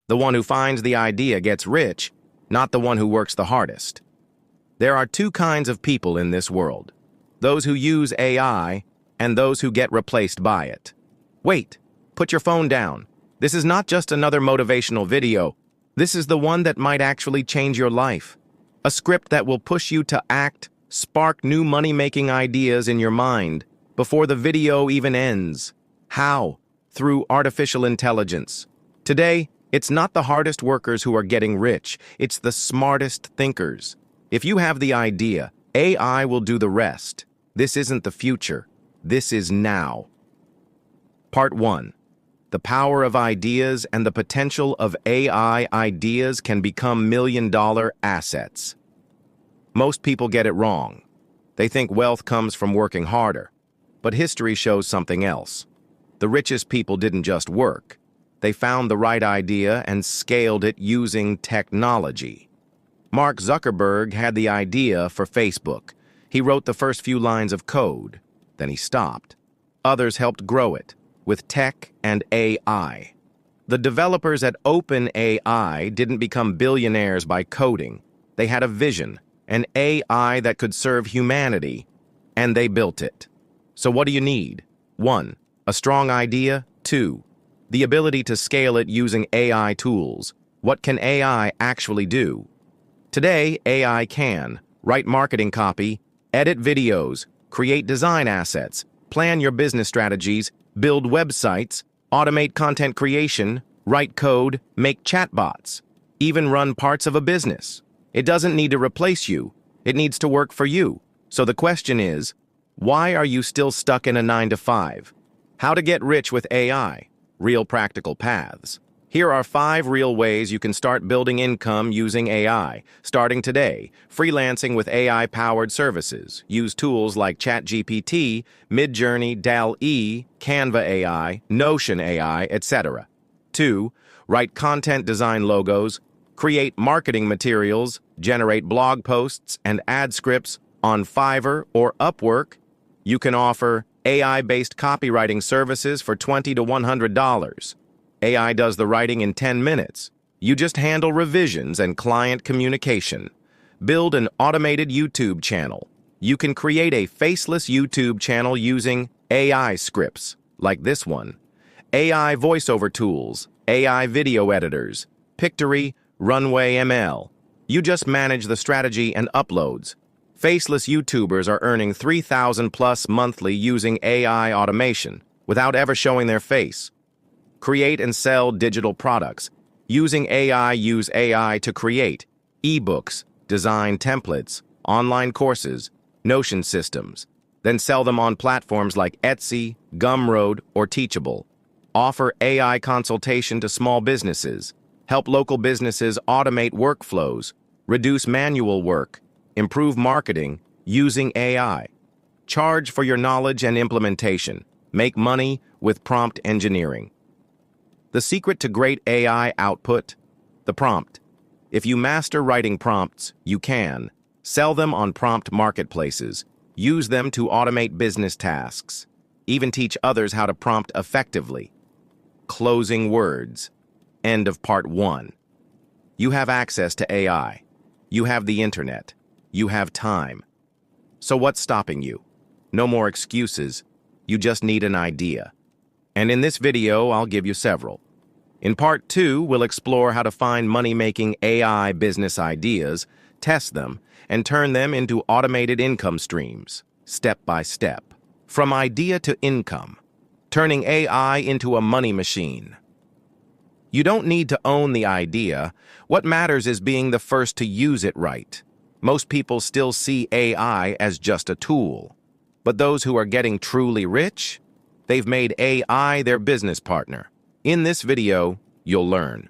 The one who finds the idea gets rich, not the one who works the hardest. There are two kinds of people in this world: those who use AI and those who get replaced by it. Wait, put your phone down. This is not just another motivational video. This is the one that might actually change your life. A script that will push you to act, spark new money-making ideas in your mind before the video even ends. How? Through artificial intelligence. Today, it's not the hardest workers who are getting rich, it's the smartest thinkers. If you have the idea, AI will do the rest. This isn't the future. This is now. Part 1. The power of ideas and the potential of AI ideas can become million-dollar assets. Most people get it wrong. They think wealth comes from working harder. But history shows something else. The richest people didn't just work. They found the right idea and scaled it using technology. Mark Zuckerberg had the idea for Facebook. He wrote the first few lines of code. Then he stopped. Others helped grow it with tech and AI. The developers at OpenAI didn't become billionaires by coding. They had a vision, an AI that could serve humanity, and they built it. So what do you need? 1. A strong idea. 2. The ability to scale it using AI tools. What can AI actually do? Today, AI can write marketing copy, edit videos, create design assets, plan your business strategies, build websites, automate content creation, write code, make chatbots, even run parts of a business. It doesn't need to replace you. It needs to work for you. So the question is, why are you still stuck in a 9-to-5? How to get rich with AI. Real practical paths. Here are 5 real ways you can start building income using AI. Starting today, freelancing with AI-powered services. Use tools like ChatGPT, Midjourney, DALL-E, Canva AI, Notion AI, etc. 2. Write content, design logos, create marketing materials, generate blog posts and ad scripts on Fiverr or Upwork. You can offer AI-based copywriting services for $20 to $100. AI does the writing in 10 minutes. You just handle revisions and client communication. Build an automated YouTube channel. You can create a faceless YouTube channel using AI scripts, like this one. AI voiceover tools, AI video editors, Pictory, Runway ML. You just manage the strategy and uploads. Faceless YouTubers are earning $3,000 plus monthly using AI automation without ever showing their face. Create and sell digital products. Using AI, use AI to create ebooks, design templates, online courses, Notion systems. Then sell them on platforms like Etsy, Gumroad, or Teachable. Offer AI consultation to small businesses. Help local businesses automate workflows, reduce manual work, improve marketing using AI. Charge for your knowledge and implementation. Make money with prompt engineering. The secret to great AI output? The prompt. If you master writing prompts, you can sell them on prompt marketplaces, use them to automate business tasks, even teach others how to prompt effectively. Closing words. End of part 1. You have access to AI. You have the internet. You have time. So what's stopping you? No more excuses. You just need an idea. And in this video, I'll give you several. In part 2, we'll explore how to find money-making AI business ideas, test them, and turn them into automated income streams, step by step. From idea to income, turning AI into a money machine. You don't need to own the idea. What matters is being the first to use it right. Most people still see AI as just a tool. But those who are getting truly rich, they've made AI their business partner. In this video, you'll learn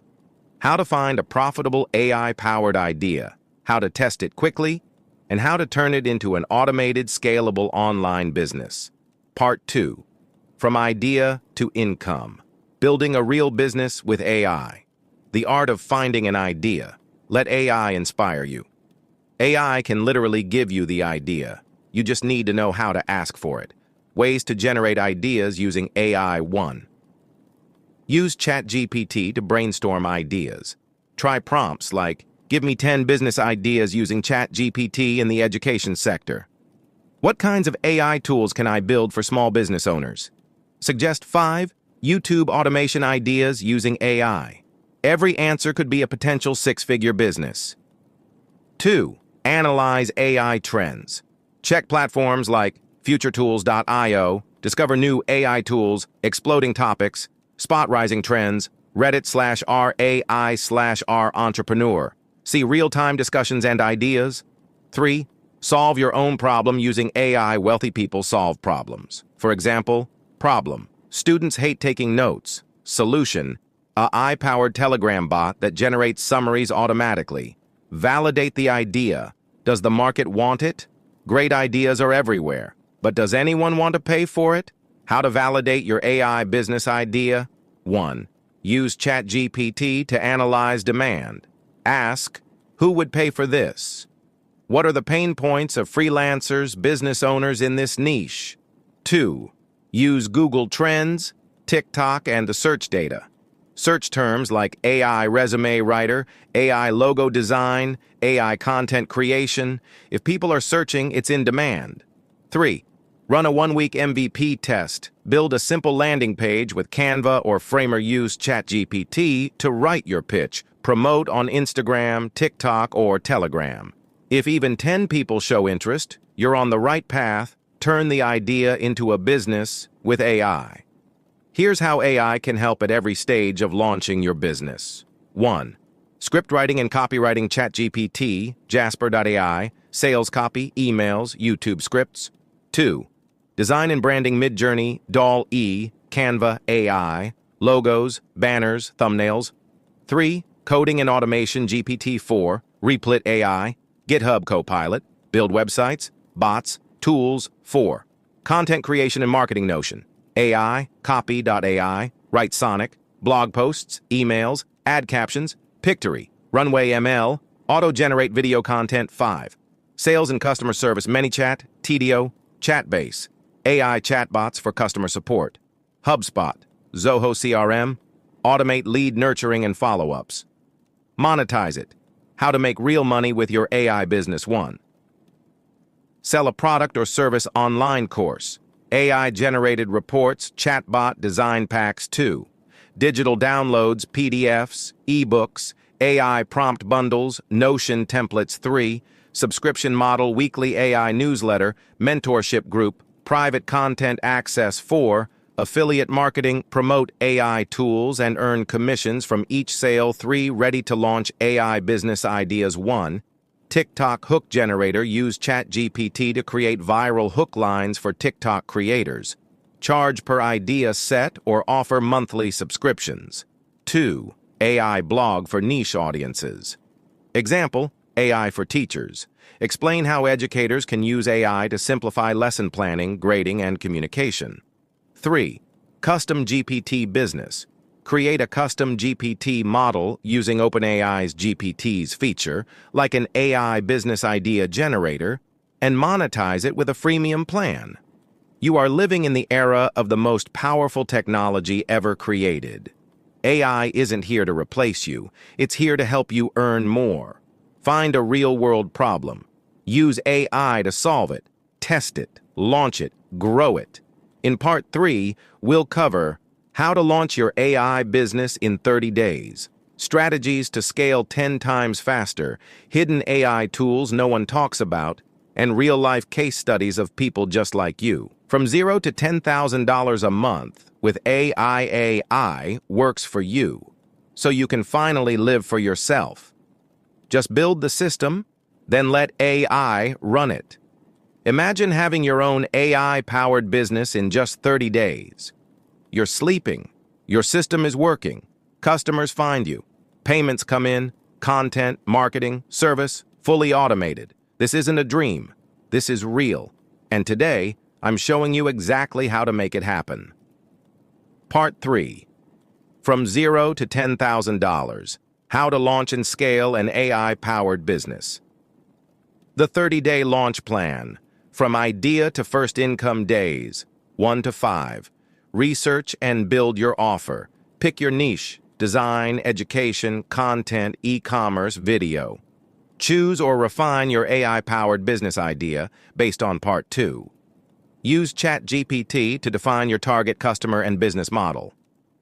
how to find a profitable AI-powered idea, how to test it quickly, and how to turn it into an automated, scalable online business. Part 2. From idea to income. Building a real business with AI. The art of finding an idea. Let AI inspire you. AI can literally give you the idea. You just need to know how to ask for it. Ways to generate ideas using AI. 1. Use ChatGPT to brainstorm ideas. Try prompts like, "Give me 10 business ideas using ChatGPT in the education sector." What kinds of AI tools can I build for small business owners? Suggest 5 YouTube automation ideas using AI. Every answer could be a potential 6-figure business. 2. Analyze AI trends. Check platforms like futuretools.io, discover new AI tools, exploding topics, spot rising trends, Reddit/r/AI/r entrepreneur. See real-time discussions and ideas. 3. Solve your own problem using AI. Wealthy people solve problems. For example, problem: students hate taking notes. Solution: a AI-powered Telegram bot that generates summaries automatically. Validate the idea. Does the market want it? Great ideas are everywhere, but does anyone want to pay for it? How to validate your AI business idea? 1. Use ChatGPT to analyze demand. Ask, who would pay for this? What are the pain points of freelancers, business owners in this niche? 2. Use Google Trends, TikTok, and the search data. Search terms like AI resume writer, AI logo design, AI content creation. If people are searching, it's in demand. 3. Run a 1-week MVP test. Build a simple landing page with Canva or Framer. Use ChatGPT to write your pitch. Promote on Instagram, TikTok, or Telegram. If even 10 people show interest, you're on the right path. Turn the idea into a business with AI. Here's how AI can help at every stage of launching your business. 1. Script writing and copywriting. ChatGPT, Jasper.ai, sales copy, emails, YouTube scripts. 2. Design and branding. Midjourney, DALL-E, Canva AI, logos, banners, thumbnails. 3. Coding and automation. GPT-4, Replit AI, GitHub Copilot, build websites, bots, tools. 4. Content creation and marketing. Notion, AI, Copy.ai, Write Sonic, blog posts, emails, ad captions, Pictory, Runway ML, auto-generate video content. 5. Sales and customer service. ManyChat, Tidio, Chatbase, AI chatbots for customer support. HubSpot, Zoho CRM, automate lead nurturing and follow-ups. Monetize it. How to make real money with your AI business. 1. Sell a product or service online course. AI-generated reports, chatbot design packs. 2. Digital downloads, PDFs, ebooks, AI prompt bundles, Notion templates. 3. Subscription model, weekly AI newsletter, mentorship group, private content access. 4. Affiliate marketing, promote AI tools and earn commissions from each sale. 3. Ready-to-launch AI business ideas. 1. TikTok hook generator. Use ChatGPT to create viral hook lines for TikTok creators. Charge per idea set or offer monthly subscriptions. 2. AI blog for niche audiences. Example, AI for teachers. Explain how educators can use AI to simplify lesson planning, grading, and communication. 3. Custom GPT business. Create a custom GPT model using OpenAI's GPT's feature, like an AI business idea generator, and monetize it with a freemium plan. You are living in the era of the most powerful technology ever created. AI isn't here to replace you. It's here to help you earn more. Find a real-world problem. Use AI to solve it. Test it, launch it, grow it. In Part 3, we'll cover how to launch your AI business in 30 days, strategies to scale 10 times faster, hidden AI tools no one talks about, and real-life case studies of people just like you. From $0 to $10,000 a month with AI works for you, so you can finally live for yourself. Just build the system, then let AI run it. Imagine having your own AI-powered business in just 30 days. You're sleeping, your system is working, customers find you, payments come in, content, marketing, service, fully automated. This isn't a dream, this is real. And today, I'm showing you exactly how to make it happen. Part 3. From $0 to $10,000, how to launch and scale an AI-powered business. The 30-day launch plan. From idea to first income days, 1 to 5. Research and build your offer. Pick your niche: design, education, content, e-commerce, video. Choose or refine your AI-powered business idea based on Part 2. Use ChatGPT to define your target customer and business model.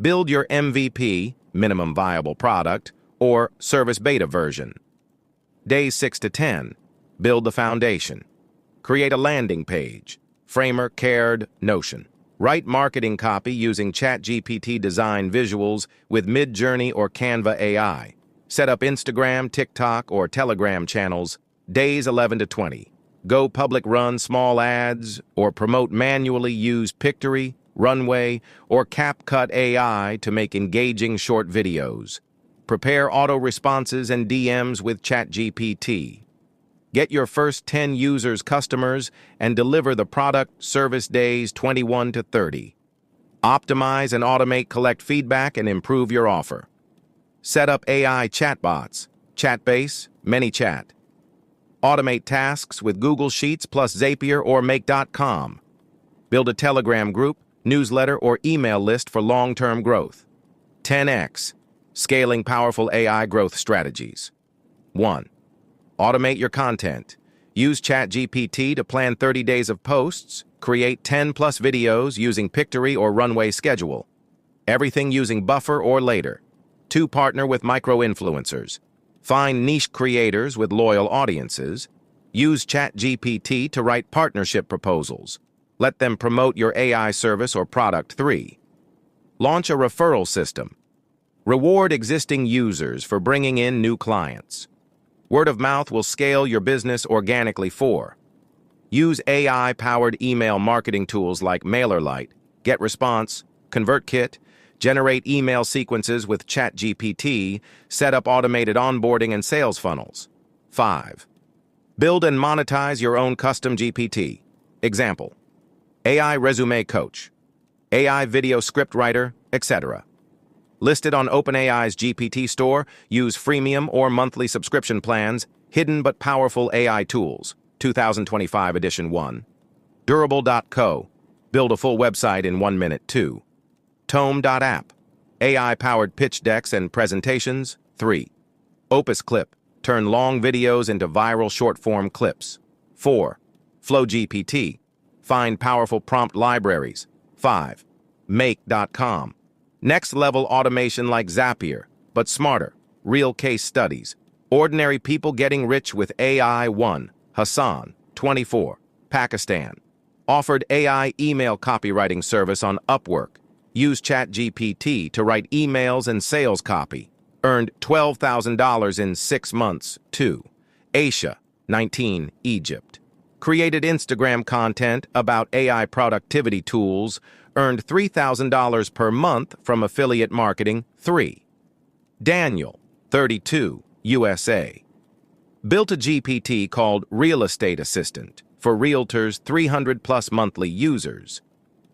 Build your MVP, minimum viable product, or service beta version. Days 6 to 10. Build the foundation. Create a landing page. Framer, Cared, Notion. Write marketing copy using ChatGPT design visuals with Midjourney or Canva AI. Set up Instagram, TikTok, or Telegram channels. Days 11 to 20. Go public, run small ads, or promote manually. Use Pictory, Runway, or CapCut AI to make engaging short videos. Prepare auto responses and DMs with ChatGPT. Get your first 10 users customers and deliver the product service days 21 to 30. Optimize and automate, collect feedback, and improve your offer. Set up AI chatbots, Chatbase, ManyChat. Automate tasks with Google Sheets plus Zapier or Make.com. Build a Telegram group, newsletter, or email list for long-term growth. 10x. Scaling powerful AI growth strategies. 1. Automate your content. Use ChatGPT to plan 30 days of posts. Create 10-plus videos using Pictory or Runway schedule. Everything using Buffer or Later. 2. Partner with micro-influencers. Find niche creators with loyal audiences. Use ChatGPT to write partnership proposals. Let them promote your AI service or product. 3. Launch a referral system. Reward existing users for bringing in new clients. Word of mouth will scale your business organically. 4. Use AI-powered email marketing tools like MailerLite, GetResponse, ConvertKit. Generate email sequences with ChatGPT. Set up automated onboarding and sales funnels. 5. Build and monetize your own custom GPT. Example: AI resume coach, AI video script writer, etc. Listed on OpenAI's GPT store. Use freemium or monthly subscription plans. Hidden but powerful AI tools. 2025 edition 1. Durable.co. Build a full website in 1 minute. 2. Tome.app. AI-powered pitch decks and presentations. 3. Opus Clip. Turn long videos into viral short-form clips. 4. FlowGPT. Find powerful prompt libraries. 5. Make.com. Next-level automation like Zapier, but smarter. Real case studies. Ordinary people getting rich with AI. 1. Hassan, 24, Pakistan. Offered AI email copywriting service on Upwork. Used ChatGPT to write emails and sales copy. Earned $12,000 in 6 months. 2. Aisha, 19, Egypt. Created Instagram content about AI productivity tools. Earned $3,000 per month from affiliate marketing. 3. Daniel, 32, USA. Built a GPT called Real Estate Assistant for realtors, 300-plus monthly users.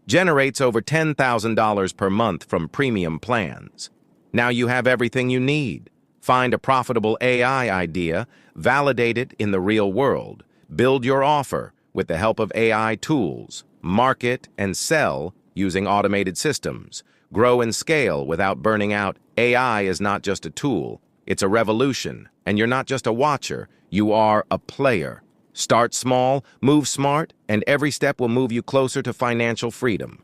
Generates over $10,000 per month from premium plans. Now you have everything you need. Find a profitable AI idea, validate it in the real world, build your offer with the help of AI tools, market and sell using automated systems, grow and scale without burning out. AI is not just a tool, it's a revolution, and you're not just a watcher, you are a player. Start small, move smart, and every step will move you closer to financial freedom.